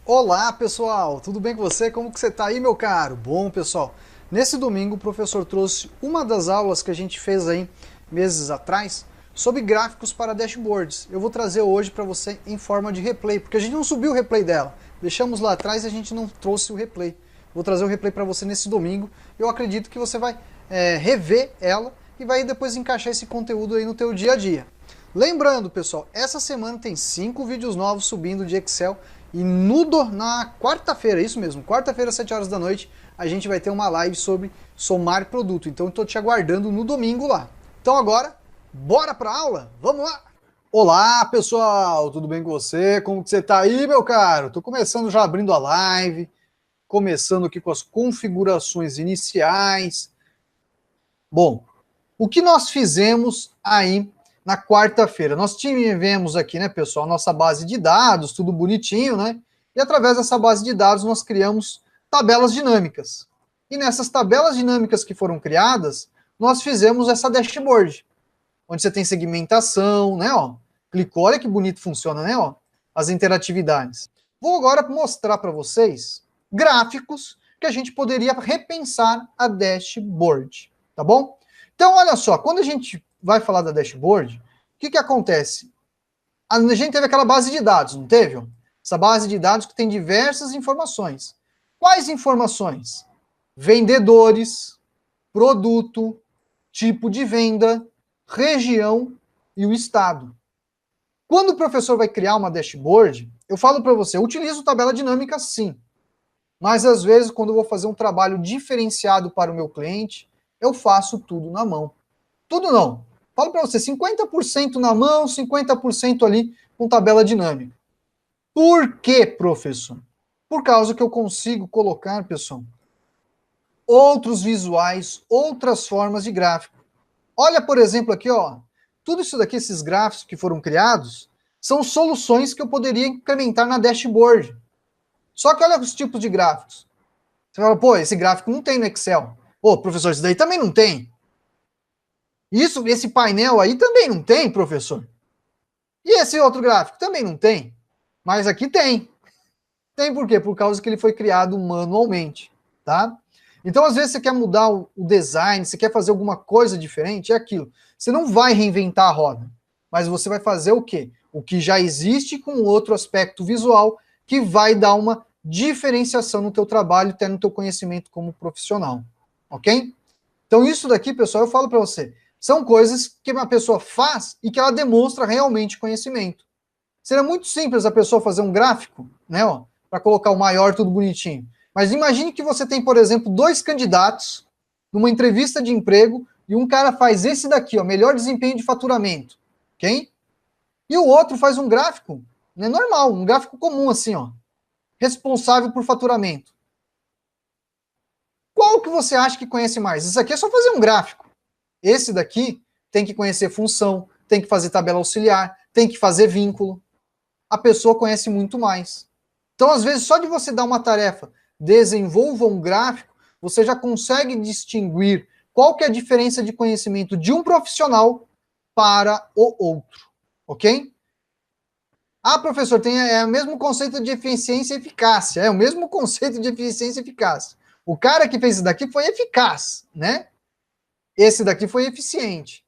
Olá pessoal, tudo bem com você? Como que você tá aí, meu caro? Bom, pessoal, nesse domingo o professor trouxe uma das aulas que a gente fez aí meses atrás sobre gráficos para dashboards. Eu vou trazer hoje para você em forma de replay, porque a gente não subiu o replay dela. Deixamos lá atrás e a gente não trouxe o replay. Vou trazer o replay para você nesse domingo. Eu acredito que você vai rever ela e vai depois encaixar esse conteúdo aí no teu dia a dia. Lembrando, pessoal, essa semana tem 5 vídeos novos subindo de Excel e na quarta-feira, isso mesmo, quarta-feira, às 7 horas da noite, a gente vai ter uma live sobre somar produto. Então eu estou te aguardando no domingo lá. Então agora, bora para a aula? Vamos lá! Olá, pessoal, tudo bem com você? Como que você está aí, meu caro? Estou começando já abrindo a live, começando aqui com as configurações iniciais. Bom, o que nós fizemos aí na quarta-feira? Nós tivemos aqui, né, pessoal, nossa base de dados, tudo bonitinho, né? E através dessa base de dados nós criamos tabelas dinâmicas. E nessas tabelas dinâmicas que foram criadas, nós fizemos essa dashboard, onde você tem segmentação, né, ó. Clicou, olha que bonito funciona, né, ó, as interatividades. Vou agora mostrar para vocês gráficos que a gente poderia repensar a dashboard, tá bom? Então, olha só, quando a gente vai falar da dashboard, o que acontece? A gente teve aquela base de dados, não teve? Essa base de dados que tem diversas informações. Quais informações? Vendedores, produto, tipo de venda, região e o estado. Quando o professor vai criar uma dashboard, eu falo para você, eu utilizo tabela dinâmica sim, mas às vezes quando eu vou fazer um trabalho diferenciado para o meu cliente, eu faço tudo na mão. Tudo não. Falo para você, 50% na mão, 50% ali com tabela dinâmica. Por quê, professor? Por causa que eu consigo colocar, pessoal, outros visuais, outras formas de gráfico. Olha, por exemplo, aqui, ó. Tudo isso daqui, esses gráficos que foram criados, são soluções que eu poderia implementar na dashboard. Só que olha os tipos de gráficos. Você fala, pô, esse gráfico não tem no Excel. Pô, professor, isso daí também não tem. Isso, esse painel aí também não tem, professor. E esse outro gráfico também não tem. Mas aqui tem. Tem por quê? Por causa que ele foi criado manualmente, tá? Então, às vezes, você quer mudar o design, você quer fazer alguma coisa diferente, é aquilo. Você não vai reinventar a roda, mas você vai fazer o quê? O que já existe com outro aspecto visual que vai dar uma diferenciação no teu trabalho, até no teu conhecimento como profissional, ok? Então, isso daqui, pessoal, eu falo para você, são coisas que uma pessoa faz e que ela demonstra realmente conhecimento. Seria muito simples a pessoa fazer um gráfico, né, ó, para colocar o maior, tudo bonitinho. Mas imagine que você tem, por exemplo, 2 candidatos numa entrevista de emprego e um cara faz esse daqui, ó, melhor desempenho de faturamento, ok? E o outro faz um gráfico, né, normal, um gráfico comum assim, ó, responsável por faturamento. Qual que você acha que conhece mais? Isso aqui é só fazer um gráfico. Esse daqui tem que conhecer função, tem que fazer tabela auxiliar, tem que fazer vínculo. A pessoa conhece muito mais. Então, às vezes, só de você dar uma tarefa, desenvolva um gráfico, você já consegue distinguir qual que é a diferença de conhecimento de um profissional para o outro, ok? Ah, professor, é o mesmo conceito de eficiência e eficácia, é o mesmo conceito de eficiência e eficácia. O cara que fez isso daqui foi eficaz, né? Esse daqui foi eficiente.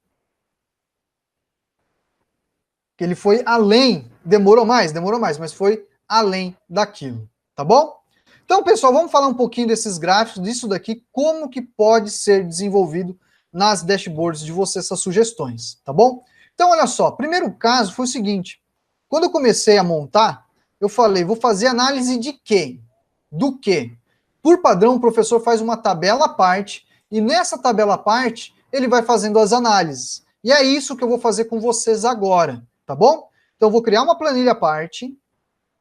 Que ele foi além, demorou mais, mas foi além daquilo, tá bom? Então, pessoal, vamos falar um pouquinho desses gráficos, disso daqui, como que pode ser desenvolvido nas dashboards de vocês, essas sugestões, tá bom? Então, olha só, primeiro caso foi o seguinte, quando eu comecei a montar, eu falei, vou fazer análise de quê? Do quê? Por padrão, o professor faz uma tabela à parte, e nessa tabela à parte, ele vai fazendo as análises. E é isso que eu vou fazer com vocês agora, tá bom? Então, eu vou criar uma planilha à parte,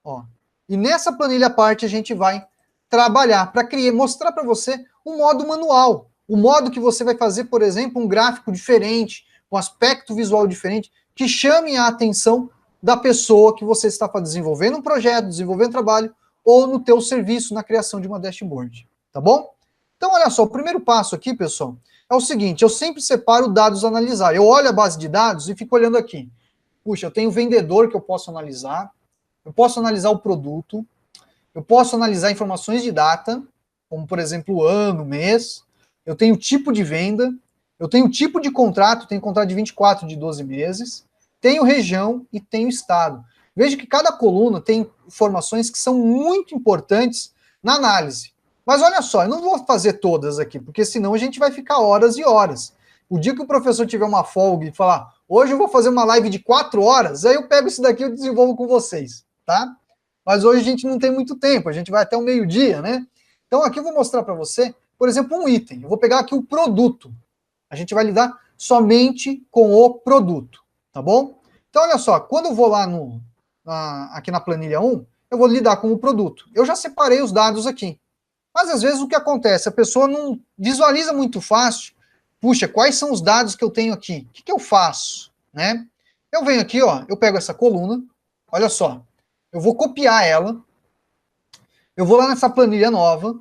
ó, e nessa planilha à parte a gente vai trabalhar para mostrar para você um modo manual, o modo que você vai fazer, por exemplo, um gráfico diferente, um aspecto visual diferente, que chame a atenção da pessoa que você está desenvolvendo um projeto, desenvolvendo um trabalho, ou no teu serviço, na criação de uma dashboard, tá bom? Então, olha só, o primeiro passo aqui, pessoal, é o seguinte, eu sempre separo dados a analisar. Eu olho a base de dados e fico olhando aqui. Puxa, eu tenho vendedor que eu posso analisar o produto, eu posso analisar informações de data, como por exemplo ano, mês, eu tenho tipo de venda, eu tenho tipo de contrato, tenho contrato de 24 de 12 meses, tenho região e tenho estado. Veja que cada coluna tem informações que são muito importantes na análise. Mas olha só, eu não vou fazer todas aqui, porque senão a gente vai ficar horas e horas. O dia que o professor tiver uma folga e falar, hoje eu vou fazer uma live de 4 horas, aí eu pego isso daqui e desenvolvo com vocês, tá? Mas hoje a gente não tem muito tempo, a gente vai até o meio-dia, né? Então aqui eu vou mostrar para você, por exemplo, um item. Eu vou pegar aqui o produto. A gente vai lidar somente com o produto, tá bom? Então olha só, quando eu vou lá aqui na planilha 1, eu vou lidar com o produto. Eu já separei os dados aqui. Mas às vezes o que acontece? A pessoa não visualiza muito fácil. Puxa, quais são os dados que eu tenho aqui? O que eu faço? Né? Eu venho aqui, ó, eu pego essa coluna, olha só, eu vou copiar ela, eu vou lá nessa planilha nova,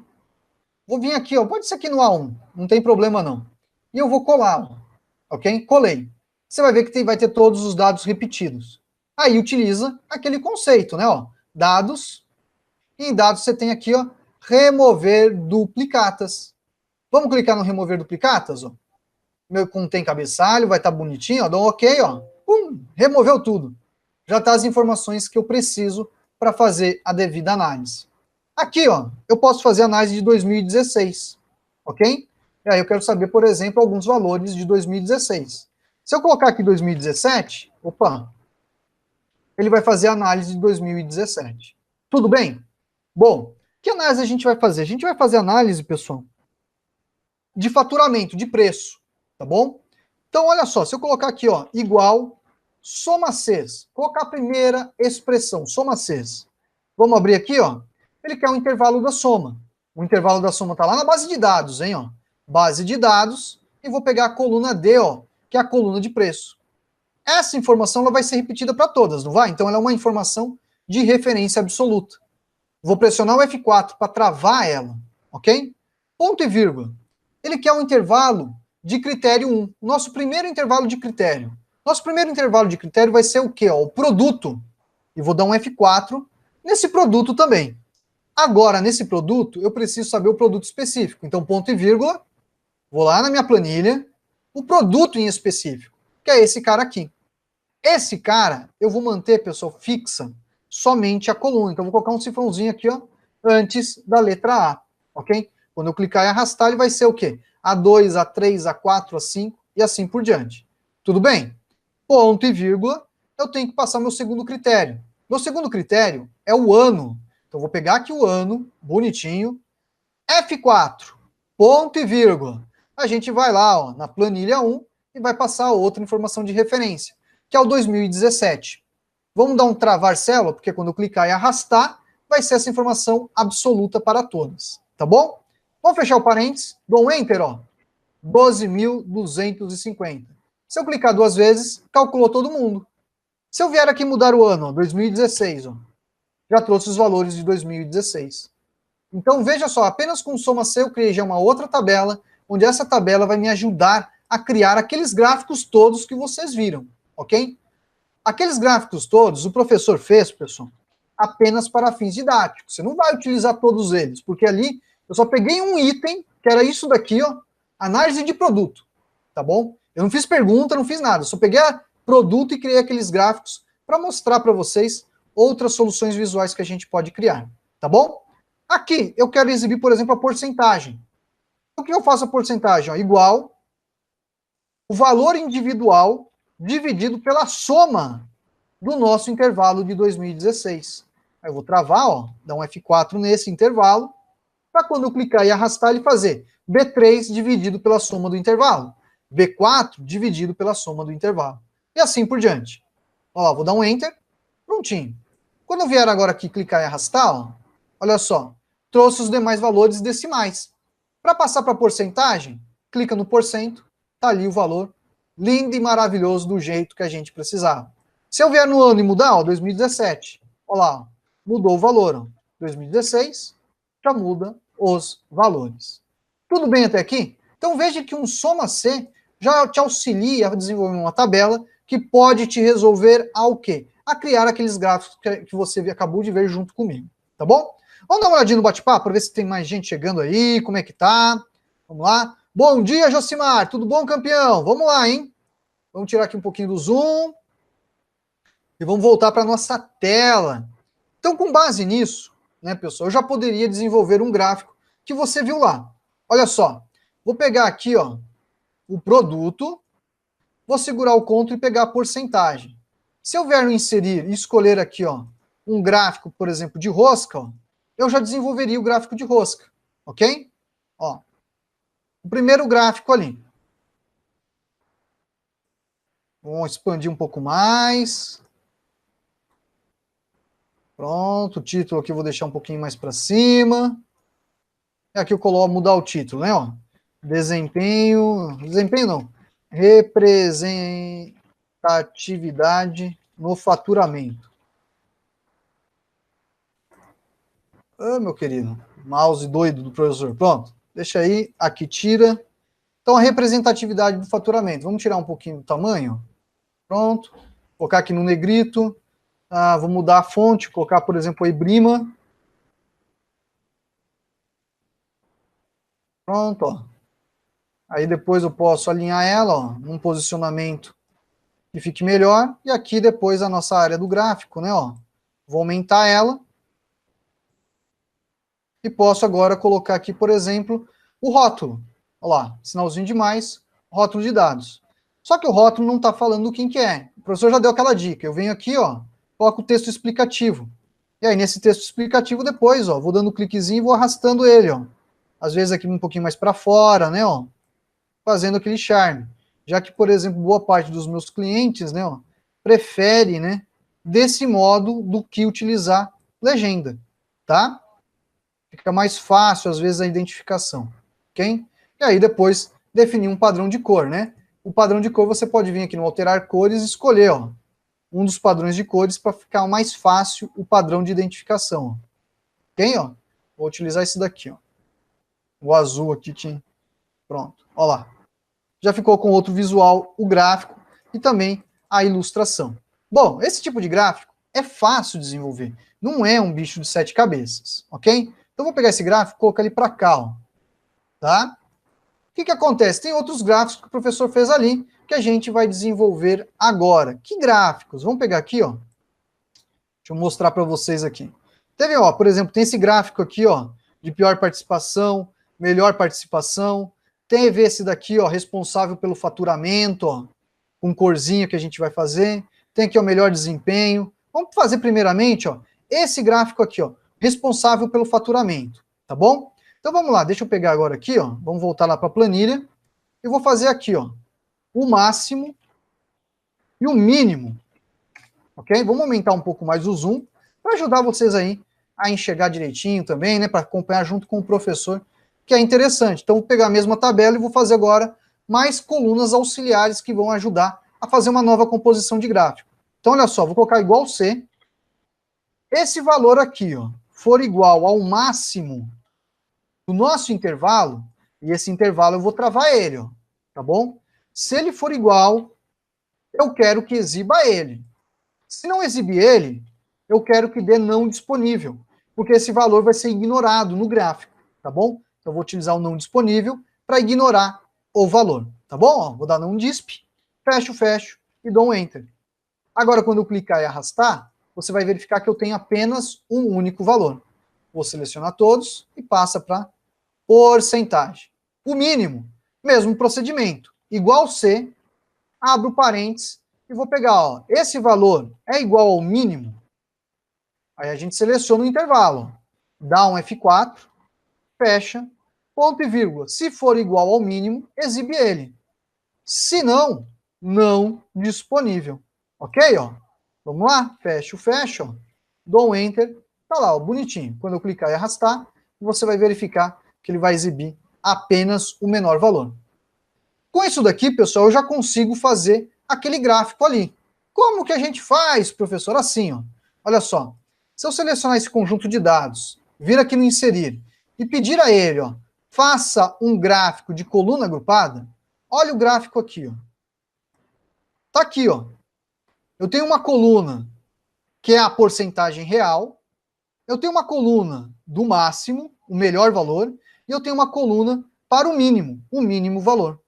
vou vir aqui, ó, pode ser aqui no A1, não tem problema não. E eu vou colar, ó, ok? Colei. Você vai ver que vai ter todos os dados repetidos. Aí utiliza aquele conceito, né? Ó, dados, e em dados você tem aqui, ó, remover duplicatas. Vamos clicar no remover duplicatas, ó. Meu contém cabeçalho, vai estar bonitinho, ó, dá um ok, ó. Removeu tudo. Já está as informações que eu preciso para fazer a devida análise. Aqui, ó, eu posso fazer análise de 2016, ok? E aí eu quero saber, por exemplo, alguns valores de 2016. Se eu colocar aqui 2017, opa, ele vai fazer a análise de 2017. Tudo bem? Bom, que análise a gente vai fazer? A gente vai fazer análise, pessoal, de faturamento, de preço, tá bom? Então, olha só, se eu colocar aqui, ó, igual soma Cs, colocar a primeira expressão, soma Cs. Vamos abrir aqui, ó. Ele quer o intervalo da soma. O intervalo da soma está lá na base de dados, hein, ó. Base de dados, e vou pegar a coluna D, ó, que é a coluna de preço. Essa informação ela vai ser repetida para todas, não vai? Então ela é uma informação de referência absoluta. Vou pressionar o F4 para travar ela, ok? Ponto e vírgula. Ele quer um intervalo de critério 1, nosso primeiro intervalo de critério. Nosso primeiro intervalo de critério vai ser o quê? Ó, o produto. E vou dar um F4 nesse produto também. Agora, nesse produto, eu preciso saber o produto específico. Então, ponto e vírgula, vou lá na minha planilha, o produto em específico, que é esse cara aqui. Esse cara, eu vou manter, pessoal, fixa somente a coluna. Então, vou colocar um cifrãozinho aqui, ó, antes da letra A, ok? Quando eu clicar e arrastar, ele vai ser o quê? A2, A3, A4, A5 e assim por diante. Tudo bem? Ponto e vírgula, eu tenho que passar meu segundo critério. Meu segundo critério é o ano. Então, vou pegar aqui o ano, bonitinho, F4, ponto e vírgula. A gente vai lá, ó, na planilha 1 e vai passar outra informação de referência, que é o 2017. Vamos dar um travar célula, porque quando eu clicar e arrastar, vai ser essa informação absoluta para todas, tá bom? Vamos fechar o parênteses, dou um Enter, ó, 12.250. Se eu clicar duas vezes, calculou todo mundo. Se eu vier aqui mudar o ano, ó, 2016, ó, já trouxe os valores de 2016. Então, veja só, apenas com soma C eu criei já uma outra tabela, onde essa tabela vai me ajudar a criar aqueles gráficos todos que vocês viram, ok? Aqueles gráficos todos, o professor fez, pessoal, apenas para fins didáticos. Você não vai utilizar todos eles, porque ali eu só peguei um item, que era isso daqui, ó, análise de produto, tá bom? Eu não fiz pergunta, não fiz nada, eu só peguei produto e criei aqueles gráficos para mostrar para vocês outras soluções visuais que a gente pode criar, tá bom? Aqui, eu quero exibir, por exemplo, a porcentagem. O que eu faço a porcentagem? Ó, igual o valor individual dividido pela soma do nosso intervalo de 2016. Aí eu vou travar, ó, dar um F4 nesse intervalo, para quando eu clicar e arrastar ele fazer B3 dividido pela soma do intervalo, B4 dividido pela soma do intervalo, e assim por diante. Ó, vou dar um Enter, prontinho. Quando eu vier agora aqui clicar e arrastar, ó, olha só, trouxe os demais valores decimais. Para passar para porcentagem, clica no porcento, tá ali o valor, lindo e maravilhoso do jeito que a gente precisava. Se eu vier no ano e mudar, ó, 2017, olha lá, ó, mudou o valor, ó, 2016, já muda os valores. Tudo bem até aqui? Então veja que um soma C já te auxilia a desenvolver uma tabela que pode te resolver ao quê? A criar aqueles gráficos que você acabou de ver junto comigo. tá bom? Vamos dar uma olhadinha no bate-papo para ver se tem mais gente chegando aí, como é que tá. Vamos lá. Bom dia, Josimar, tudo bom, campeão? Vamos lá, hein? Vamos tirar aqui um pouquinho do zoom e vamos voltar para a nossa tela. Então, com base nisso, né, pessoal, eu já poderia desenvolver um gráfico que você viu lá. Olha só, vou pegar aqui, ó, o produto, vou segurar o CTRL e pegar a porcentagem. Se eu vier no inserir e escolher aqui, ó, um gráfico, por exemplo, de rosca, ó, eu já desenvolveria o gráfico de rosca, ok? Ó, o primeiro gráfico ali. Vamos expandir um pouco mais. Pronto, o título aqui eu vou deixar um pouquinho mais para cima. E aqui eu coloco mudar o título, né? Ó. Desempenho não. Representatividade no faturamento. Ah, meu querido, mouse doido do professor. Pronto, deixa aí, aqui tira. Então, a representatividade do faturamento. Vamos tirar um pouquinho do tamanho. Pronto. Colocar aqui no negrito. Ah, vou mudar a fonte, colocar, por exemplo, a Ebrima. Pronto, ó. Aí depois eu posso alinhar ela, ó, num posicionamento que fique melhor. E aqui depois a nossa área do gráfico, né, ó. Vou aumentar ela. E posso agora colocar aqui, por exemplo, o rótulo. Olha lá, sinalzinho de mais, rótulo de dados. Só que o rótulo não está falando quem que é. O professor já deu aquela dica. Eu venho aqui, ó, coloco o texto explicativo. E aí, nesse texto explicativo, depois, ó, vou dando um cliquezinho e vou arrastando ele, ó. Às vezes aqui um pouquinho mais para fora, né, ó. Fazendo aquele charme. Já que, por exemplo, boa parte dos meus clientes, né, ó, prefere, né, desse modo do que utilizar legenda, tá? Fica mais fácil, às vezes, a identificação, ok? E aí, depois, definir um padrão de cor, né? O padrão de cor, você pode vir aqui no alterar cores e escolher, ó, um dos padrões de cores para ficar mais fácil o padrão de identificação, ó. Ok, ó? Vou utilizar esse daqui, ó. O azul aqui tinha. Pronto, ó lá. Já ficou com outro visual, o gráfico e também a ilustração. Bom, esse tipo de gráfico é fácil de desenvolver. Não é um bicho de 7 cabeças, ok? Então, vou pegar esse gráfico e colocar ele para cá, ó, tá? O que acontece? Tem outros gráficos que o professor fez ali, que a gente vai desenvolver agora. Que gráficos? Vamos pegar aqui, ó. Deixa eu mostrar para vocês aqui. Teve, ó, por exemplo, tem esse gráfico aqui, ó, de pior participação, melhor participação. Teve esse daqui, ó, responsável pelo faturamento, ó, com corzinha que a gente vai fazer. Tem aqui o melhor desempenho. Vamos fazer primeiramente, ó, esse gráfico aqui, ó, responsável pelo faturamento, tá bom? Então vamos lá, deixa eu pegar agora aqui, ó, vamos voltar lá para a planilha e vou fazer aqui, ó, o máximo e o mínimo, ok? Vamos aumentar um pouco mais o zoom para ajudar vocês aí a enxergar direitinho também, né, para acompanhar junto com o professor, que é interessante. Então vou pegar a mesma tabela e vou fazer agora mais colunas auxiliares que vão ajudar a fazer uma nova composição de gráfico. Então olha só, vou colocar igual C. Esse valor aqui, ó, for igual ao máximo do nosso intervalo, e esse intervalo eu vou travar ele, ó, tá bom? Se ele for igual, eu quero que exiba ele. Se não exibir ele, eu quero que dê não disponível, porque esse valor vai ser ignorado no gráfico, tá bom? Então eu vou utilizar o não disponível para ignorar o valor, tá bom? Ó, vou dar não disp, fecho e dou um enter. Agora, quando eu clicar e arrastar, você vai verificar que eu tenho apenas um único valor. Vou selecionar todos e passa para porcentagem. O mínimo, mesmo procedimento, igual C, abro parênteses e vou pegar, ó, esse valor é igual ao mínimo. Aí a gente seleciona o intervalo, dá um F4, fecha, ponto e vírgula. Se for igual ao mínimo, exibe ele. Se não, não disponível. Ok, ó? Vamos lá, fecho, ó. Dou um enter, tá lá, ó, bonitinho. Quando eu clicar e arrastar, você vai verificar que ele vai exibir apenas o menor valor. Com isso daqui, pessoal, eu já consigo fazer aquele gráfico ali. Como que a gente faz, professor? Assim, ó. Olha só. Se eu selecionar esse conjunto de dados, vir aqui no inserir e pedir a ele, ó, faça um gráfico de coluna agrupada, olha o gráfico aqui, ó. Tá aqui, ó. Eu tenho uma coluna que é a porcentagem real, Eu tenho uma coluna do máximo, o melhor valor, e eu tenho uma coluna para o mínimo valor.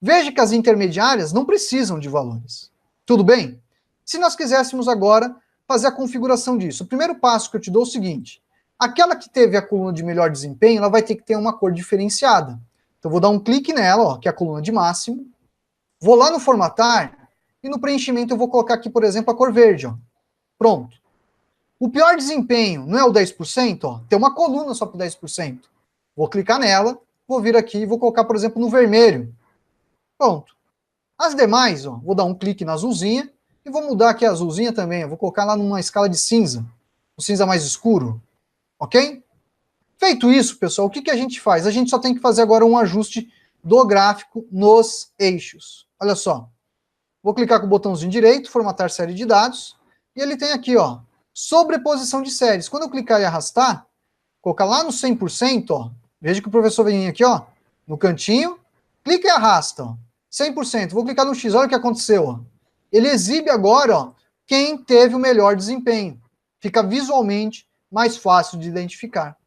Veja que as intermediárias não precisam de valores. Tudo bem? Se nós quiséssemos agora fazer a configuração disso, o primeiro passo que eu te dou é o seguinte: aquela que teve a coluna de melhor desempenho, ela vai ter que ter uma cor diferenciada. Então, vou dar um clique nela, ó, que é a coluna de máximo, vou lá no formatar, e no preenchimento eu vou colocar aqui, por exemplo, a cor verde. Ó. Pronto. O pior desempenho não é o 10%? Ó, tem uma coluna só para 10%. Vou clicar nela, vou vir aqui e vou colocar, por exemplo, no vermelho. Pronto. As demais, ó, vou dar um clique na azulzinha e vou mudar aqui a azulzinha também. Eu vou colocar lá numa escala de cinza, um cinza mais escuro. Ok? Feito isso, pessoal, o que a gente faz? A gente só tem que fazer agora um ajuste do gráfico nos eixos. Olha só. Vou clicar com o botãozinho direito, formatar série de dados, e ele tem aqui, ó, sobreposição de séries. Quando eu clicar e arrastar, colocar lá no 100%, ó, veja que o professor vem aqui, ó, no cantinho, clica e arrasta, ó, 100%. Vou clicar no X, olha o que aconteceu, ó. Ele exibe agora, ó, quem teve o melhor desempenho. Fica visualmente mais fácil de identificar.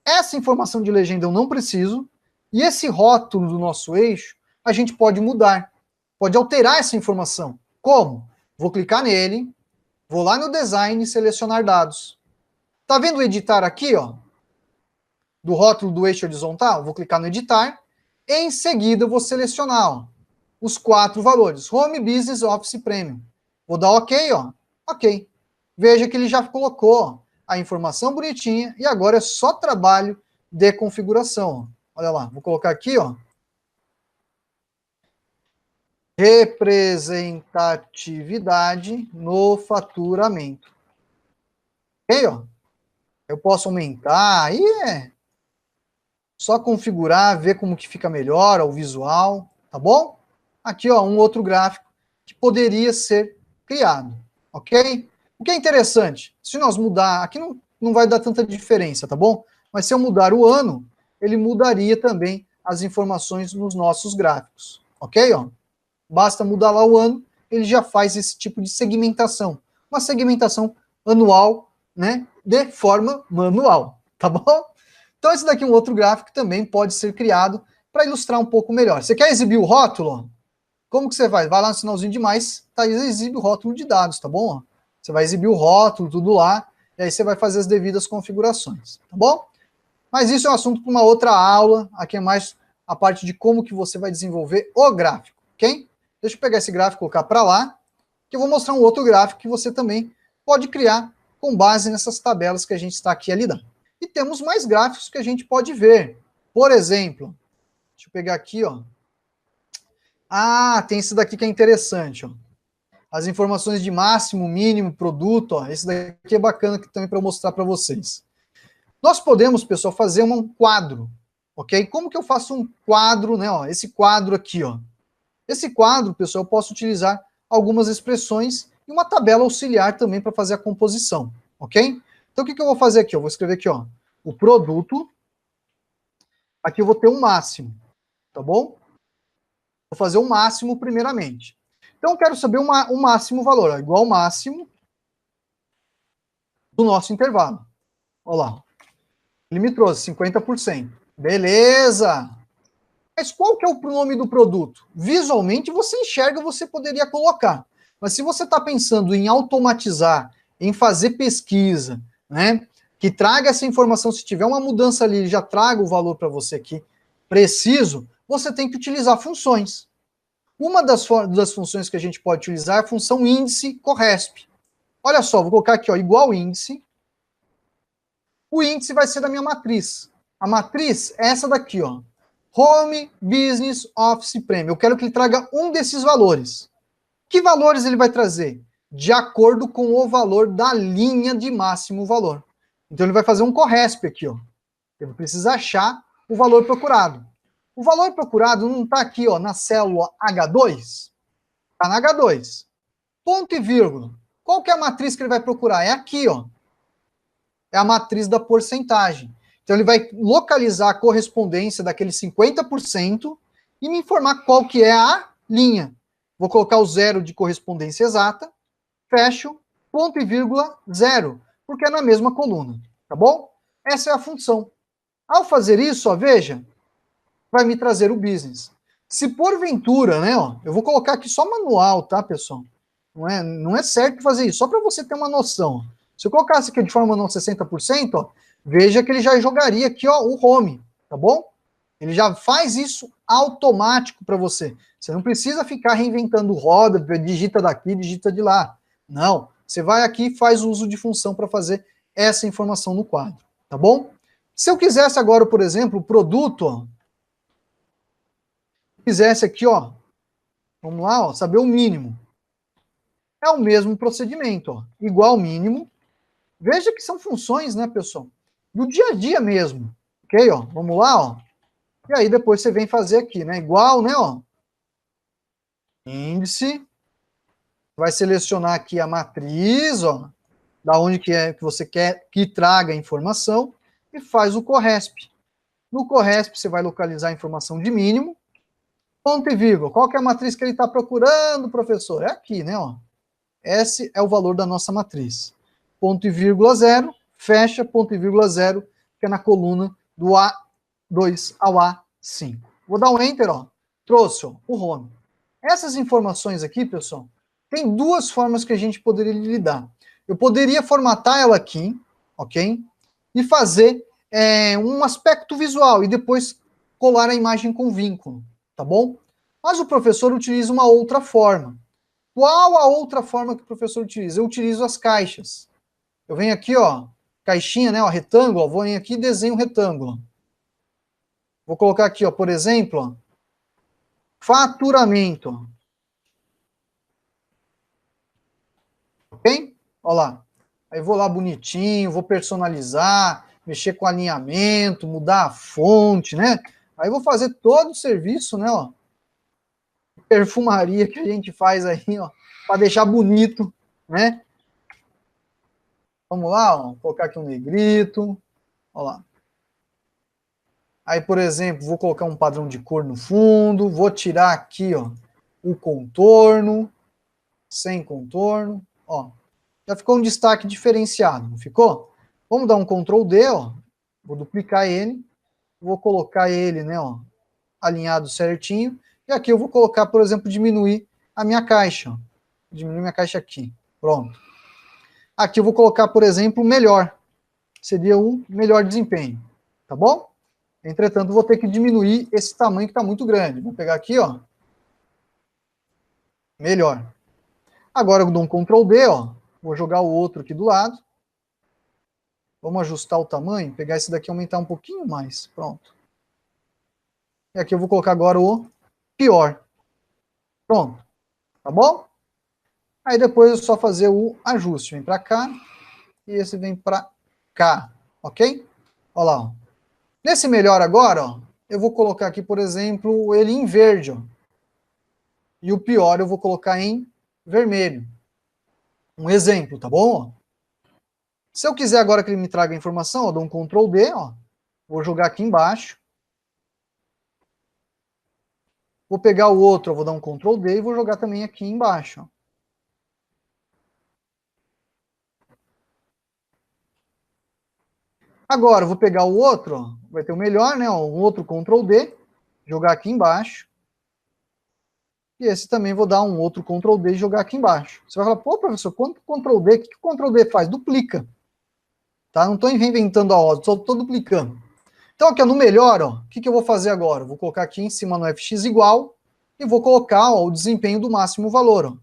Essa informação de legenda eu não preciso, e esse rótulo do nosso eixo, a gente pode mudar. Pode alterar essa informação. Como? Vou clicar nele, vou lá no design e selecionar dados. Tá vendo o editar aqui, ó? Do rótulo do eixo horizontal? Vou clicar no editar. Em seguida, eu vou selecionar, ó, os 4 valores. Home, Business, Office, Premium. Vou dar OK, ó. OK. Veja que ele já colocou, ó, a informação bonitinha e agora é só trabalho de configuração. Ó. Olha lá, vou colocar aqui, ó. Representatividade no faturamento. Ok, ó? Eu posso aumentar, aí é só configurar, ver como que fica melhor, ó, o visual, tá bom? Aqui, ó, um outro gráfico que poderia ser criado, ok? O que é interessante, se nós mudar, aqui não vai dar tanta diferença, tá bom? Mas se eu mudar o ano, ele mudaria também as informações nos nossos gráficos, ok? Ó? Basta mudar lá o ano, ele já faz esse tipo de segmentação. Uma segmentação anual, né, de forma manual, tá bom? Então esse daqui é um outro gráfico que também pode ser criado para ilustrar um pouco melhor. Você quer exibir o rótulo? Como que você vai? Vai lá no sinalzinho de mais, tá, exibe o rótulo de dados, tá bom? Você vai exibir o rótulo, tudo lá, e aí você vai fazer as devidas configurações, tá bom? Mas isso é um assunto para uma outra aula, aqui é mais a parte de como que você vai desenvolver o gráfico, ok? Deixa eu pegar esse gráfico e colocar para lá, que eu vou mostrar um outro gráfico que você também pode criar com base nessas tabelas que a gente está aqui lidando. E temos mais gráficos que a gente pode ver. Por exemplo, deixa eu pegar aqui, ó. Ah, tem esse daqui que é interessante, ó. As informações de máximo, mínimo, produto, ó. Esse daqui é bacana também para mostrar para vocês. Nós podemos, pessoal, fazer um quadro, ok? Como que eu faço um quadro, né? Ó, esse quadro aqui, ó. Esse quadro, pessoal, eu posso utilizar algumas expressões e uma tabela auxiliar também para fazer a composição, ok? Então, o que eu vou fazer aqui? Eu vou escrever aqui, ó, o produto. Aqui eu vou ter um máximo, tá bom? Vou fazer o máximo primeiramente. Então, eu quero saber o máximo valor, ó, igual ao máximo do nosso intervalo. Olha lá. Ele me trouxe 50%. Beleza! Mas qual que é o nome do produto? Visualmente você enxerga, você poderia colocar. Mas se você está pensando em automatizar, em fazer pesquisa, né, que traga essa informação, se tiver uma mudança ali, já traga o valor para você aqui preciso, você tem que utilizar funções. Uma das funções que a gente pode utilizar é a função índice corresp. Olha só, vou colocar aqui, ó, igual índice. O índice vai ser da minha matriz. A matriz é essa daqui, ó. Home, Business, Office, Premium. Eu quero que ele traga um desses valores. Que valores ele vai trazer? De acordo com o valor da linha de máximo valor. Então ele vai fazer um corresp aqui, ó. Ele precisa achar o valor procurado. O valor procurado não está aqui, ó, na célula H2? Está na H2. Ponto e vírgula. Qual que é a matriz que ele vai procurar? É aqui, ó. É a matriz da porcentagem. Então ele vai localizar a correspondência daquele 50% e me informar qual que é a linha. Vou colocar o zero de correspondência exata, fecho, ponto e vírgula, zero. porque é na mesma coluna, tá bom? Essa é a função. Ao fazer isso, ó, veja, vai me trazer o business. Se porventura, né, ó, eu vou colocar aqui só manual, tá, pessoal? Não é certo fazer isso, só para você ter uma noção. Se eu colocasse aqui de forma manual 60%, ó, veja que ele já jogaria aqui, ó, o home, tá bom? Ele já faz isso automático para você. Você não precisa ficar reinventando roda, digita daqui, digita de lá. Não, você vai aqui e faz uso de função para fazer essa informação no quadro, tá bom? Se eu quisesse agora, por exemplo, o produto, ó, quisesse aqui, ó, vamos lá, ó, saber o mínimo. É o mesmo procedimento, ó, igual mínimo. Veja que são funções, né, pessoal, do dia a dia mesmo, ok, ó, vamos lá, ó. E aí depois você vem fazer aqui, né, igual, né, ó, índice, vai selecionar aqui a matriz, ó, da onde que é que você quer que traga a informação e faz o corresp. No corresp você vai localizar a informação de mínimo, ponto e vírgula. Qual que é a matriz que ele está procurando, professor? É aqui, né, ó. Esse é o valor da nossa matriz. Ponto e vírgula zero, fecha, ponto e vírgula zero, que é na coluna do A2 ao A5. Vou dar um Enter, ó. Trouxe, ó, o home. Essas informações aqui, pessoal, tem duas formas que a gente poderia lidar. Eu poderia formatar ela aqui, ok? E fazer um aspecto visual e depois colar a imagem com vínculo, tá bom? Mas o professor utiliza uma outra forma. Qual a outra forma que o professor utiliza? Eu utilizo as caixas. Eu venho aqui, ó, caixinha, né, ó, retângulo, ó, vou vir aqui e desenho um retângulo. Vou colocar aqui, ó, por exemplo, ó, faturamento. Ok? Olha lá. Aí vou lá bonitinho, vou personalizar, mexer com alinhamento, mudar a fonte, né? Aí vou fazer todo o serviço, né, ó, perfumaria que a gente faz aí, ó, para deixar bonito, né? Vamos lá, ó, vou colocar aqui um negrito, ó lá. Aí, por exemplo, vou colocar um padrão de cor no fundo, vou tirar aqui, ó, o contorno, sem contorno, ó. Já ficou um destaque diferenciado, não ficou? Vamos dar um Ctrl D, ó. Vou duplicar ele, vou colocar ele, né, ó, alinhado certinho. E aqui eu vou colocar, por exemplo, diminuir a minha caixa, ó. Diminuir minha caixa aqui. Pronto. Aqui eu vou colocar, por exemplo, melhor. Seria o melhor desempenho, tá bom? Entretanto, vou ter que diminuir esse tamanho que está muito grande. Vou pegar aqui, ó. Melhor. Agora eu dou um Ctrl D, ó. Vou jogar o outro aqui do lado. Vamos ajustar o tamanho, pegar esse daqui e aumentar um pouquinho mais. Pronto. E aqui eu vou colocar agora o pior. Pronto. Tá bom? Aí depois é só fazer o ajuste. Vem para cá e esse vem para cá. Ok? Olha lá, ó. Nesse melhor agora, ó, eu vou colocar aqui, por exemplo, ele em verde, ó. E o pior eu vou colocar em vermelho. Um exemplo, tá bom? Se eu quiser agora que ele me traga a informação, eu dou um Ctrl D, ó. Vou jogar aqui embaixo. Vou pegar o outro, eu vou dar um Ctrl D e vou jogar também aqui embaixo, ó. Agora, eu vou pegar o outro, ó, vai ter o melhor, né? Ó, um outro Ctrl D, jogar aqui embaixo. E esse também vou dar um outro Ctrl D e jogar aqui embaixo. Você vai falar, pô, professor, quanto Ctrl D? O que o Ctrl D faz? Duplica. Tá? Não estou reinventando a ordem, só estou duplicando. Então, aqui ó, no melhor, ó, o que eu vou fazer agora? Vou colocar aqui em cima no fx igual e vou colocar ó, o desempenho do máximo valor. Ó.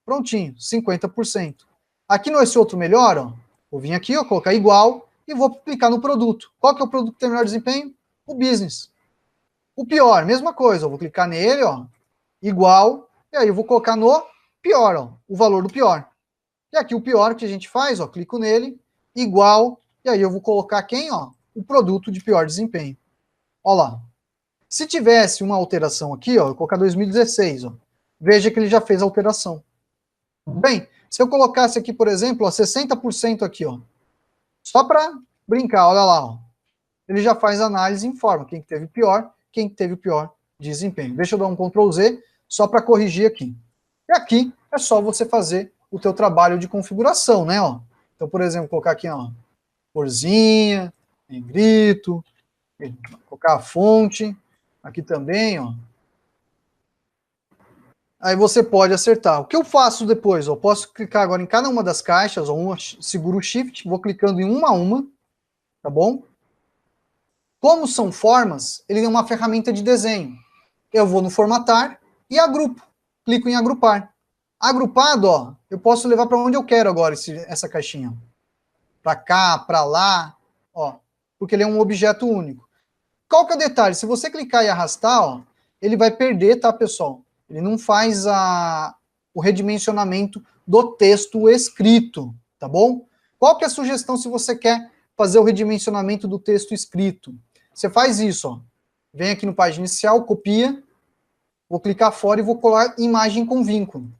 Prontinho, 50%. Aqui nesse outro melhor, ó, vou vir aqui, ó, colocar igual e vou clicar no produto. Qual que é o produto que tem melhor desempenho? O business. O pior, mesma coisa, eu vou clicar nele, ó, igual, e aí eu vou colocar no pior, ó, o valor do pior. E aqui o pior que a gente faz, ó, clico nele, igual, e aí eu vou colocar quem, ó, o produto de pior desempenho. Ó lá. Se tivesse uma alteração aqui, ó, eu vou colocar 2016, ó, veja que ele já fez a alteração. Bem, se eu colocasse aqui, por exemplo, ó, 60% aqui, ó, só para brincar, olha lá, ó, ele já faz análise e informa quem teve pior, quem teve o pior desempenho. Deixa eu dar um Ctrl Z só para corrigir aqui. E aqui é só você fazer o teu trabalho de configuração, né? Ó. Então, por exemplo, colocar aqui, ó, corzinha, negrito, colocar a fonte, aqui também, ó. Aí você pode acertar. O que eu faço depois? Eu posso clicar agora em cada uma das caixas, ou seguro o Shift, vou clicando em uma a uma, tá bom? Como são formas, ele é uma ferramenta de desenho. Eu vou no formatar e agrupo. Clico em agrupar. Agrupado, ó, eu posso levar para onde eu quero agora essa caixinha. Para cá, para lá, ó, porque ele é um objeto único. Qual que é o detalhe? Se você clicar e arrastar, ó, ele vai perder, tá, pessoal? Ele não faz o redimensionamento do texto escrito, tá bom? Qual que é a sugestão se você quer fazer o redimensionamento do texto escrito? Você faz isso, ó. Vem aqui no página inicial, copia, vou clicar fora e vou colar imagem com vínculo.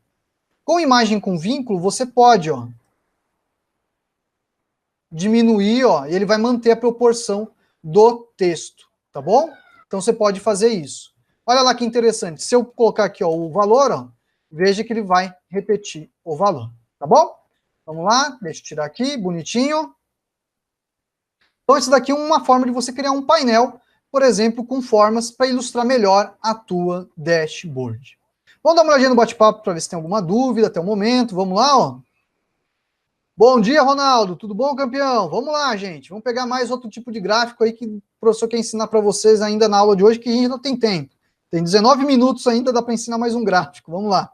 Com imagem com vínculo, você pode, ó, diminuir, ó, e ele vai manter a proporção do texto, tá bom? Então você pode fazer isso. Olha lá que interessante. Se eu colocar aqui, ó, o valor, ó, veja que ele vai repetir o valor, tá bom? Vamos lá, deixa eu tirar aqui, bonitinho. Então isso daqui é uma forma de você criar um painel, por exemplo, com formas para ilustrar melhor a tua dashboard. Vamos dar uma olhadinha no bate-papo para ver se tem alguma dúvida até o momento. Vamos lá, ó. Bom dia, Ronaldo. Tudo bom, campeão? Vamos lá, gente. Vamos pegar mais outro tipo de gráfico aí que o professor quer ensinar para vocês ainda na aula de hoje, que a gente não tem tempo. Tem 19 minutos ainda, dá para ensinar mais um gráfico. Vamos lá.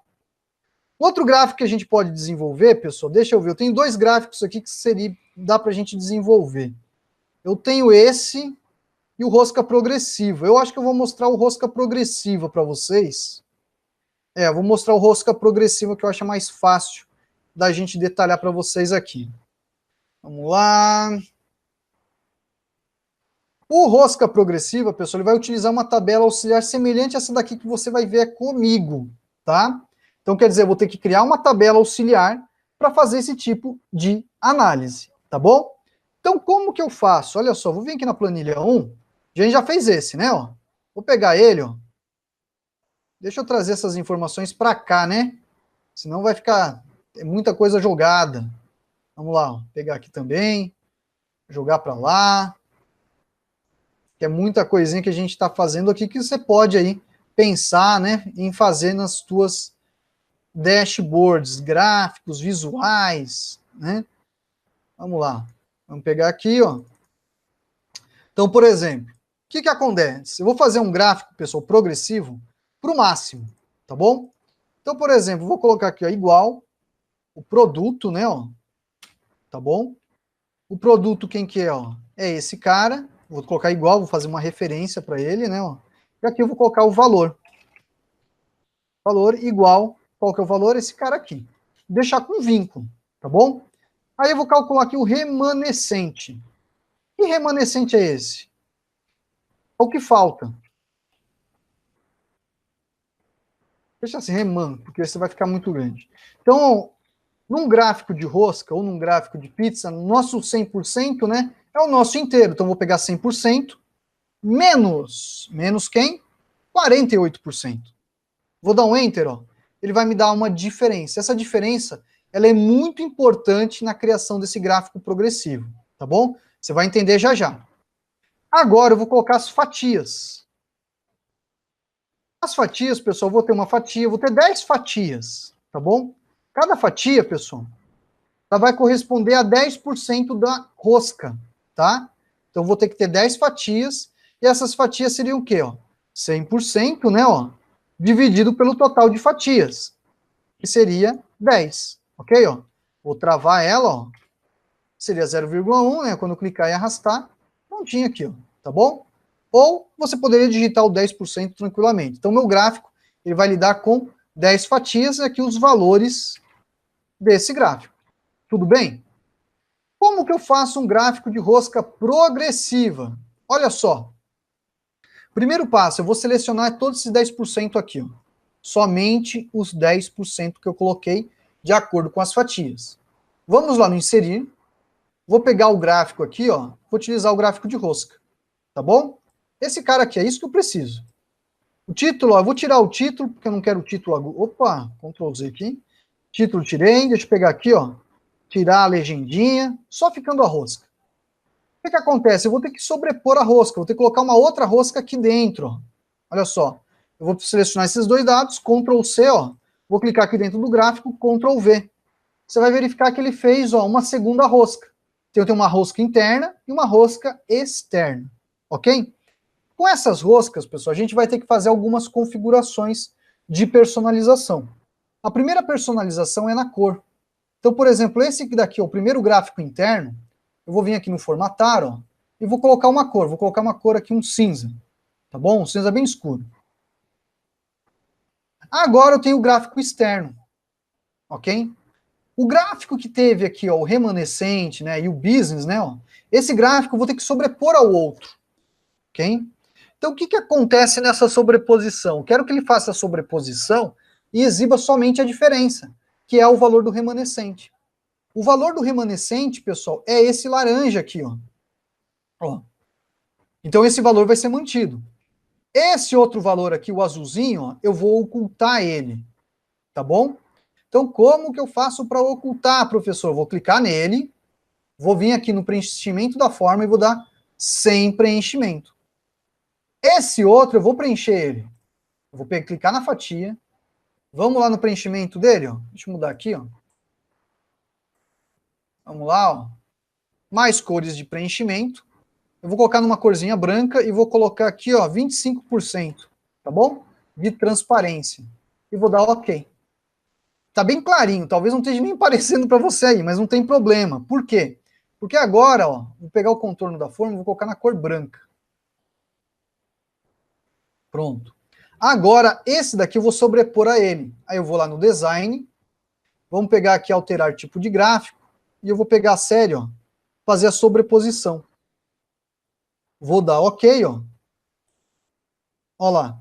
Outro gráfico que a gente pode desenvolver, pessoal, deixa eu ver. Eu tenho dois gráficos aqui que dá para a gente desenvolver. Eu tenho esse e o rosca progressiva. Eu acho que eu vou mostrar o rosca progressiva para vocês. Eu vou mostrar o rosca progressiva que eu acho mais fácil da gente detalhar para vocês aqui. Vamos lá. O rosca progressiva, pessoal, ele vai utilizar uma tabela auxiliar semelhante a essa daqui que você vai ver comigo, tá? Então, quer dizer, eu vou ter que criar uma tabela auxiliar para fazer esse tipo de análise, tá bom? Então, como que eu faço? Olha só, vou vir aqui na planilha 1, a gente já fez esse, né? Ó. Vou pegar ele, ó. Deixa eu trazer essas informações para cá, né? Senão vai ficar muita coisa jogada. Vamos lá, ó. Pegar aqui também, jogar para lá. Que é muita coisinha que a gente está fazendo aqui que você pode aí pensar, né, em fazer nas tuas dashboards, gráficos, visuais, né? Vamos lá. Vamos pegar aqui, ó. Então, por exemplo, o que que acontece? Eu vou fazer um gráfico, pessoal, progressivo para o máximo, tá bom? Então, por exemplo, vou colocar aqui, ó, igual o produto, né, ó. Tá bom? O produto quem que é, ó? É esse cara. Vou colocar igual, vou fazer uma referência para ele, né, ó. E aqui eu vou colocar o valor. Valor igual, qual que é o valor? Esse cara aqui. Deixar com vínculo, tá bom? Aí eu vou calcular aqui o remanescente. Que remanescente é esse? É o que falta. Deixa assim, reman, porque você vai ficar muito grande. Então, num gráfico de rosca ou num gráfico de pizza, nosso 100%, né, é o nosso inteiro. Então, vou pegar 100% menos quem? 48%. Vou dar um Enter, ó. Ele vai me dar uma diferença. Essa diferença, ela é muito importante na criação desse gráfico progressivo, tá bom? Você vai entender já já. Agora eu vou colocar as fatias. As fatias, pessoal, eu vou ter uma fatia, vou ter 10 fatias, tá bom? Cada fatia, pessoal, ela vai corresponder a 10% da rosca, tá? Então eu vou ter que ter 10 fatias, e essas fatias seriam o quê, ó? 100%, né, ó? Dividido pelo total de fatias, que seria 10, ok? Ó? Vou travar ela, ó. Seria 0,1, né? Quando eu clicar e arrastar, prontinho aqui, ó, tá bom? Ou você poderia digitar o 10% tranquilamente. Então, meu gráfico, ele vai lidar com 10 fatias, e aqui os valores desse gráfico. Tudo bem? Como que eu faço um gráfico de rosca progressiva? Olha só. Primeiro passo, eu vou selecionar todos esses 10% aqui, ó. Somente os 10% que eu coloquei de acordo com as fatias. Vamos lá no inserir. Vou pegar o gráfico aqui, ó. Vou utilizar o gráfico de rosca, tá bom? Esse cara aqui, é isso que eu preciso. O título, ó, eu vou tirar o título, porque eu não quero o título. Opa, Ctrl Z aqui. Título tirei, deixa eu pegar aqui, ó. tirar a legendinha, só ficando a rosca. O que acontece? Eu vou ter que sobrepor a rosca, vou ter que colocar uma outra rosca aqui dentro. Ó. Olha só, eu vou selecionar esses dois dados, Ctrl C, ó, vou clicar aqui dentro do gráfico, Ctrl V. Você vai verificar que ele fez uma segunda rosca. Então, eu tenho uma rosca interna e uma rosca externa, ok? Com essas roscas, pessoal, a gente vai ter que fazer algumas configurações de personalização. A primeira personalização é na cor. Então, por exemplo, esse daqui, o primeiro gráfico interno, eu vou vir aqui no formatar, ó, e vou colocar uma cor. Vou colocar uma cor aqui, um cinza, tá bom? Um cinza bem escuro. Agora eu tenho o gráfico externo, ok? O gráfico que teve aqui, ó, o remanescente, né, e o business, né, ó, esse gráfico eu vou ter que sobrepor ao outro, ok? Então, o que acontece nessa sobreposição? Eu quero que ele faça a sobreposição e exiba somente a diferença, que é o valor do remanescente. O valor do remanescente, pessoal, é esse laranja aqui, ó. Ó. Então, esse valor vai ser mantido. Esse outro valor aqui, o azulzinho, ó, eu vou ocultar ele, tá bom? Então, como que eu faço para ocultar, professor? Eu vou clicar nele, vou vir aqui no preenchimento da forma e vou dar sem preenchimento. Esse outro, eu vou preencher ele. Eu vou clicar na fatia. Vamos lá no preenchimento dele, ó. Deixa eu mudar aqui, ó. Vamos lá, ó. Mais cores de preenchimento. Eu vou colocar numa corzinha branca e vou colocar aqui, ó, 25%, tá bom? De transparência. E vou dar OK. Tá bem clarinho, talvez não esteja nem aparecendo para você aí, mas não tem problema. Por quê? Porque agora, ó, vou pegar o contorno da forma e vou colocar na cor branca. Pronto. Agora, esse daqui eu vou sobrepor a ele. Aí eu vou lá no design, vamos pegar aqui alterar tipo de gráfico, e eu vou pegar a série, ó, fazer a sobreposição. Vou dar OK, ó. Ó lá.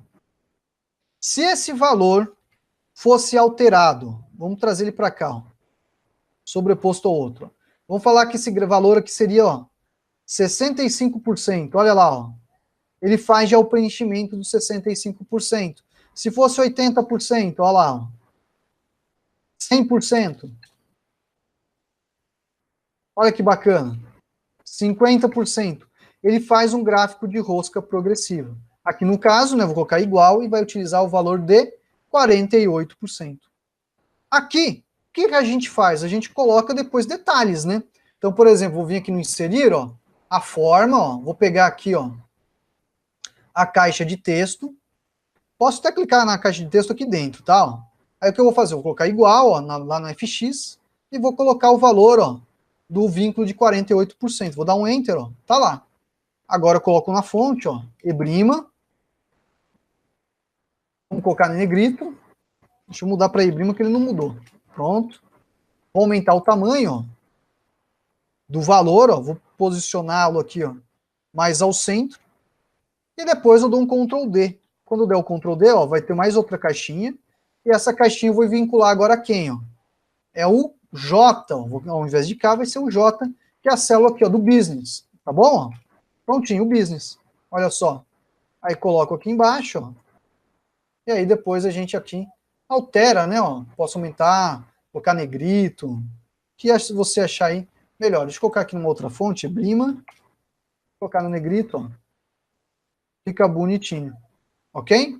Se esse valor fosse alterado, vamos trazer ele para cá, ó, sobreposto ao outro. Vamos falar que esse valor aqui seria, ó, 65%. Olha lá, ó. Ele faz já o preenchimento dos 65%. Se fosse 80%, olha lá, ó. 100%. Olha que bacana. 50%. Ele faz um gráfico de rosca progressiva. Aqui no caso, né, vou colocar igual e vai utilizar o valor de 48%. Aqui, o que a gente faz? A gente coloca depois detalhes, né? Então, por exemplo, vou vir aqui no inserir, ó, a forma, ó, vou pegar aqui, ó, a caixa de texto. Posso até clicar na caixa de texto aqui dentro, tá? Ó. Aí o que eu vou fazer? Eu vou colocar igual, ó, lá no FX e vou colocar o valor, ó, do vínculo de 48%. Vou dar um Enter, ó, tá lá. Agora eu coloco na fonte, ó, Ebrima. Vamos colocar no negrito. Deixa eu mudar para Ebrima que ele não mudou. Pronto. Vou aumentar o tamanho, ó, do valor, ó, vou posicioná-lo aqui, ó, mais ao centro. E depois eu dou um Ctrl D. Quando der o Ctrl D, ó, vai ter mais outra caixinha. E essa caixinha eu vou vincular agora a quem? Ó? É o J. Ó. Ao invés de K, vai ser o J, que é a célula aqui, ó, do business. Tá bom? Ó? Prontinho, o business. Olha só. Aí coloco aqui embaixo, ó. E aí depois a gente aqui altera, né? Ó. Posso aumentar, colocar negrito. O que você achar aí melhor. Deixa eu colocar aqui numa outra fonte, Brima. Colocar no negrito, ó. Fica bonitinho. Ok?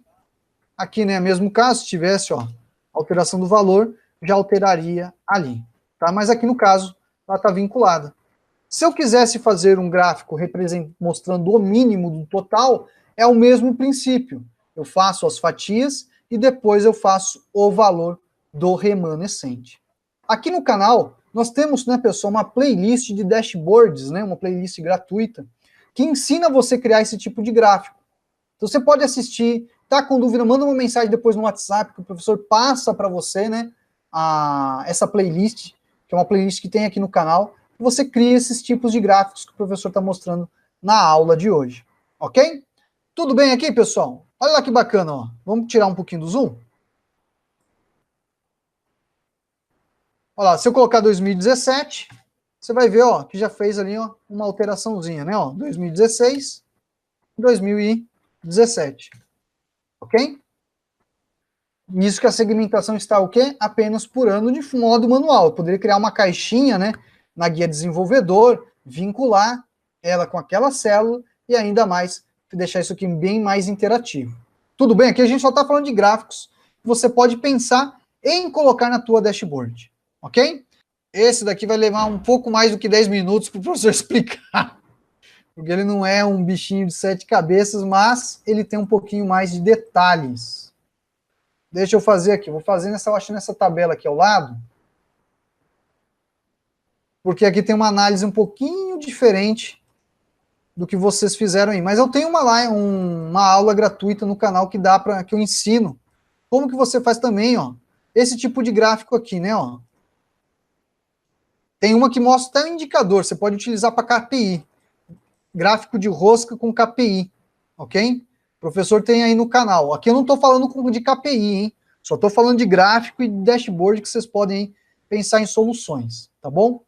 Aqui, né, mesmo caso, se tivesse, ó, alteração do valor, já alteraria ali, tá? Mas aqui no caso, ela está vinculada. Se eu quisesse fazer um gráfico mostrando o mínimo do total, é o mesmo princípio. Eu faço as fatias e depois eu faço o valor do remanescente. Aqui no canal, nós temos, né, pessoal, uma playlist de dashboards, né, uma playlist gratuita, que ensina você a criar esse tipo de gráfico. Então você pode assistir, tá com dúvida, manda uma mensagem depois no WhatsApp que o professor passa para você, né, essa playlist, que é uma playlist que tem aqui no canal, e você cria esses tipos de gráficos que o professor está mostrando na aula de hoje, ok? Tudo bem aqui, pessoal? Olha lá que bacana, ó. Vamos tirar um pouquinho do zoom? Olha lá, se eu colocar 2017, você vai ver, ó, que já fez ali, ó, uma alteraçãozinha, né, ó, 2016, 2017. Ok? Nisso que a segmentação está o quê? Apenas por ano de modo manual. Eu poderia criar uma caixinha, né, na guia desenvolvedor, vincular ela com aquela célula e ainda mais deixar isso aqui bem mais interativo. Tudo bem? Aqui a gente só está falando de gráficos. Você pode pensar em colocar na tua dashboard, ok? Esse daqui vai levar um pouco mais do que 10 minutos para o professor explicar, porque ele não é um bichinho de 7 cabeças, mas ele tem um pouquinho mais de detalhes. Deixa eu fazer aqui, vou fazer nessa tabela aqui ao lado, porque aqui tem uma análise um pouquinho diferente do que vocês fizeram aí. Mas eu tenho uma aula gratuita no canal que dá para que eu ensino como que você faz também, ó, esse tipo de gráfico aqui, né, ó. Tem uma que mostra até um indicador, você pode utilizar para KPI, gráfico de rosca com KPI, ok? O professor tem aí no canal. Aqui eu não estou falando de KPI, hein? Só estou falando de gráfico e dashboard que vocês podem pensar em soluções, tá bom?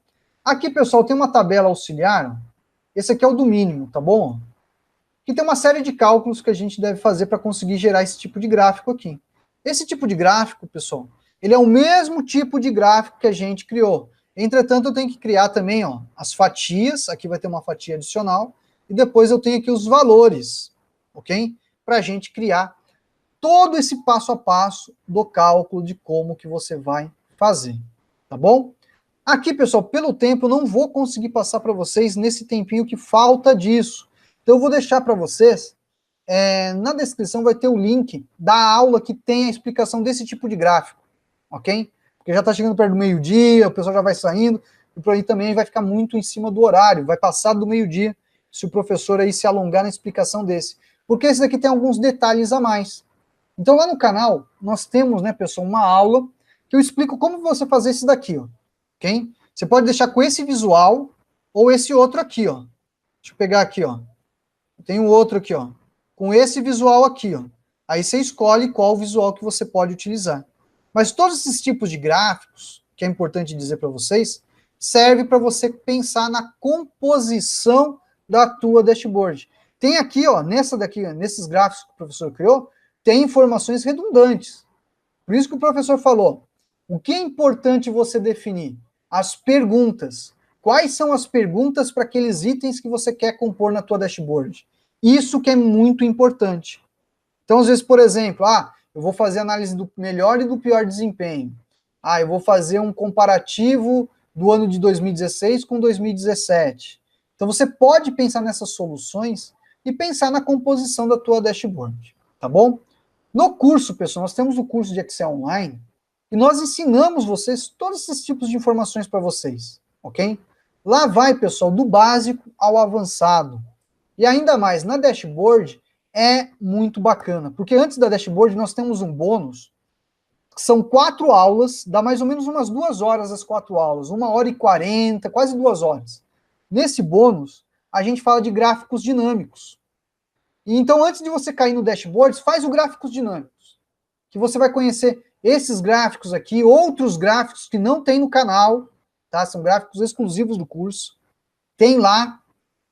Aqui, pessoal, tem uma tabela auxiliar. Esse aqui é o do mínimo, tá bom? Que tem uma série de cálculos que a gente deve fazer para conseguir gerar esse tipo de gráfico aqui. Esse tipo de gráfico, pessoal, ele é o mesmo tipo de gráfico que a gente criou. Entretanto, eu tenho que criar também, ó, as fatias. Aqui vai ter uma fatia adicional. E depois eu tenho aqui os valores, ok? Para a gente criar todo esse passo a passo do cálculo de como que você vai fazer, tá bom? Aqui, pessoal, pelo tempo, eu não vou conseguir passar para vocês nesse tempinho que falta disso. Então, eu vou deixar para vocês, na descrição vai ter o link da aula que tem a explicação desse tipo de gráfico, ok? Porque já está chegando perto do meio-dia, o pessoal já vai saindo, e por aí também vai ficar muito em cima do horário, vai passar do meio-dia, se o professor aí se alongar na explicação desse. Porque esse daqui tem alguns detalhes a mais. Então, lá no canal, nós temos, né, pessoal, uma aula que eu explico como você fazer esse daqui, ó. Ok? Você pode deixar com esse visual ou esse outro aqui, ó. Deixa eu pegar aqui, ó. Tem um outro aqui, ó. Com esse visual aqui, ó. Aí você escolhe qual visual que você pode utilizar. Mas todos esses tipos de gráficos, que é importante dizer para vocês, serve para você pensar na composição da tua dashboard. Tem aqui, ó, nesses gráficos que o professor criou, tem informações redundantes. Por isso que o professor falou, o que é importante você definir? As perguntas. Quais são as perguntas para aqueles itens que você quer compor na tua dashboard? Isso que é muito importante. Então, às vezes, por exemplo, eu vou fazer análise do melhor e do pior desempenho. Eu vou fazer um comparativo do ano de 2016 com 2017. Então, você pode pensar nessas soluções e pensar na composição da tua dashboard, tá bom? No curso, pessoal, nós temos o curso de Excel Online e nós ensinamos vocês todos esses tipos de informações para vocês, ok? Lá vai, pessoal, do básico ao avançado. E ainda mais, na dashboard é muito bacana, porque antes da dashboard nós temos um bônus, que são 4 aulas, dá mais ou menos umas 2 horas as 4 aulas, 1h40, quase 2 horas. Nesse bônus, a gente fala de gráficos dinâmicos. E então, antes de você cair no dashboard, faz o gráficos dinâmicos, que você vai conhecer esses gráficos aqui, outros gráficos que não tem no canal, tá? São gráficos exclusivos do curso. Tem lá,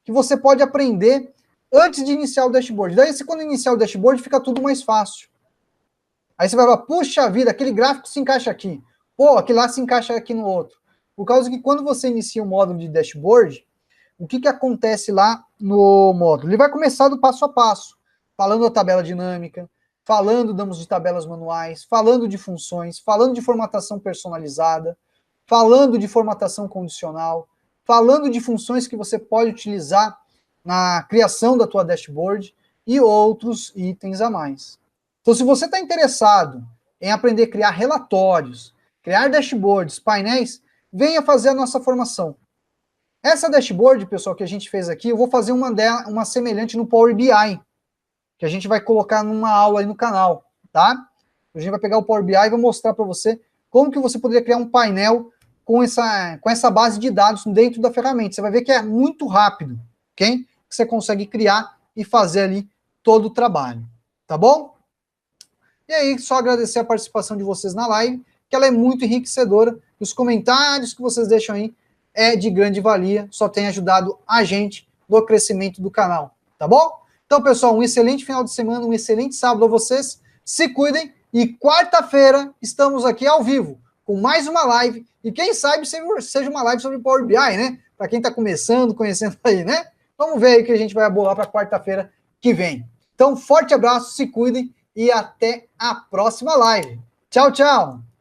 que você pode aprender antes de iniciar o dashboard. Daí, quando iniciar o dashboard, fica tudo mais fácil. Aí você vai falar, puxa vida, aquele gráfico se encaixa aqui. Pô, aquele lá se encaixa aqui no outro. Por causa que quando você inicia o módulo de dashboard, o que acontece lá no módulo? Ele vai começar do passo a passo, falando da tabela dinâmica, falando de tabelas manuais, falando de funções, falando de formatação personalizada, falando de formatação condicional, falando de funções que você pode utilizar na criação da tua dashboard e outros itens a mais. Então, se você está interessado em aprender a criar relatórios, criar dashboards, painéis, venha fazer a nossa formação. Essa dashboard, pessoal, que a gente fez aqui, eu vou fazer uma semelhante no Power BI, que a gente vai colocar numa aula aí no canal, tá? A gente vai pegar o Power BI e vou mostrar para você como que você poderia criar um painel com essa base de dados dentro da ferramenta. Você vai ver que é muito rápido, ok? Que você consegue criar e fazer ali todo o trabalho, tá bom? E aí, só agradecer a participação de vocês na live, que ela é muito enriquecedora, e os comentários que vocês deixam aí é de grande valia, só tem ajudado a gente no crescimento do canal, tá bom? Então, pessoal, um excelente final de semana, um excelente sábado a vocês, se cuidem E quarta-feira estamos aqui ao vivo com mais uma live. E quem sabe seja uma live sobre Power BI, né? Para quem está começando, conhecendo aí, né? Vamos ver aí o que a gente vai abolar para quarta-feira que vem. Então, forte abraço, se cuidem e até a próxima live. Tchau, tchau!